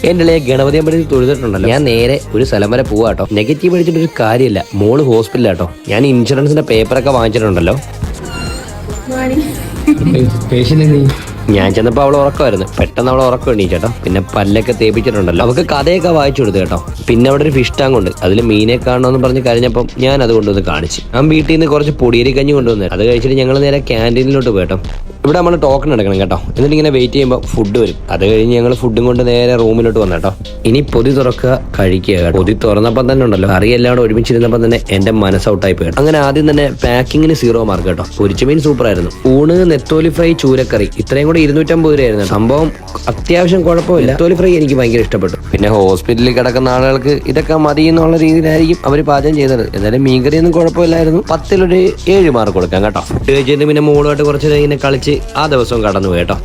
എന്റെ ഗണപതി അമ്പലത്തിൽ തൊഴുതിട്ടുണ്ടല്ലോ. ഞാൻ നേരെ ഒരു സ്ഥലം വരെ പോവാട്ടോ. നെഗറ്റീവ് അടിച്ചിട്ടൊരു കാര്യമില്ല. മോള് ഹോസ്പിറ്റലാട്ടോ. ഞാൻ ഇൻഷുറൻസിന്റെ പേപ്പറൊക്കെ വാങ്ങിച്ചിട്ടുണ്ടല്ലോ. ഞാൻ ചെന്നപ്പോ അവൾ ഉറക്കമായിരുന്നു. പെട്ടെന്ന് അവൾ ഉറക്കം എണീച്ചേട്ടോ. പിന്നെ പല്ലൊക്കെ തേപ്പിച്ചിട്ടുണ്ടല്ലോ. അവൾക്ക് കഥയൊക്കെ വായിച്ചു കൊടുത്തു കേട്ടോ. പിന്നെ അവിടെ ഒരു ഫിഷ് ടാങ്ക് ഉണ്ട്. അതിൽ മീനെ കാണണമെന്ന് പറഞ്ഞ് കഴിഞ്ഞപ്പം ഞാൻ അത് കൊണ്ടുവന്ന് കാണിച്ചു. ഞാൻ വീട്ടിൽ നിന്ന് കുറച്ച് പൊടിയരി കഞ്ഞി കൊണ്ടുവന്നു. അത് കഴിച്ചിട്ട് ഞങ്ങൾ നേരെ ക്യാൻറ്റീനിലോട്ട് പോയിട്ടോ. ഇവിടെ നമ്മൾ ടോക്കൺ എടുക്കണം കേട്ടോ. എന്നിട്ട് ഇങ്ങനെ വെയിറ്റ് ചെയ്യുമ്പോൾ ഫുഡ് വരും. അത് കഴിഞ്ഞ് ഞങ്ങൾ ഫുഡും കൊണ്ട് നേരെ റൂമിലോട്ട് വന്നേട്ടോ. ഇനി പൊതി തുറക്കുക, കഴിക്കുക കേട്ടോ. പൊതി തുറന്നപ്പം തന്നെ ഉണ്ടല്ലോ, കറി എല്ലാം ഒരുമിച്ചിരുന്നപ്പം തന്നെ എന്റെ മനസ്സ് ഔട്ടായി പോയി. അങ്ങനെ ആദ്യം തന്നെ പാക്കിങ്ങിന് 0 മാർക്ക് കേട്ടോ. പൊരിച്ച മീൻ സൂപ്പർ ആയിരുന്നു. ഊണ്, നെത്തോലി ഫ്രൈ, ചൂരക്കറി ഇത്രയും കൂടെ 250 രൂപയായിരുന്നു. സംഭവം അത്യാവശ്യം കുഴപ്പമില്ല. നെത്തോലി ഫ്രൈ എനിക്ക് ഭയങ്കര ഇഷ്ടപ്പെട്ടു. പിന്നെ ഹോസ്പിറ്റലിൽ കിടക്കുന്ന ആളുകൾക്ക് ഇതൊക്കെ മതി എന്നുള്ള രീതിയിലായിരിക്കും അവർ പാചകം ചെയ്തത്. എന്നാലും മീൻകറി ഒന്നും കുഴപ്പമില്ലായിരുന്നു. 10 ഒരു 7 മാർക്ക് കൊടുക്കാം കേട്ടോ. ഫുഡ് കഴിച്ചിട്ട് പിന്നെ മോളുമായിട്ട് കുറച്ച് ഇങ്ങനെ കളിച്ച് ആ ദിവസം കടന്നു പോയി കേട്ടോ.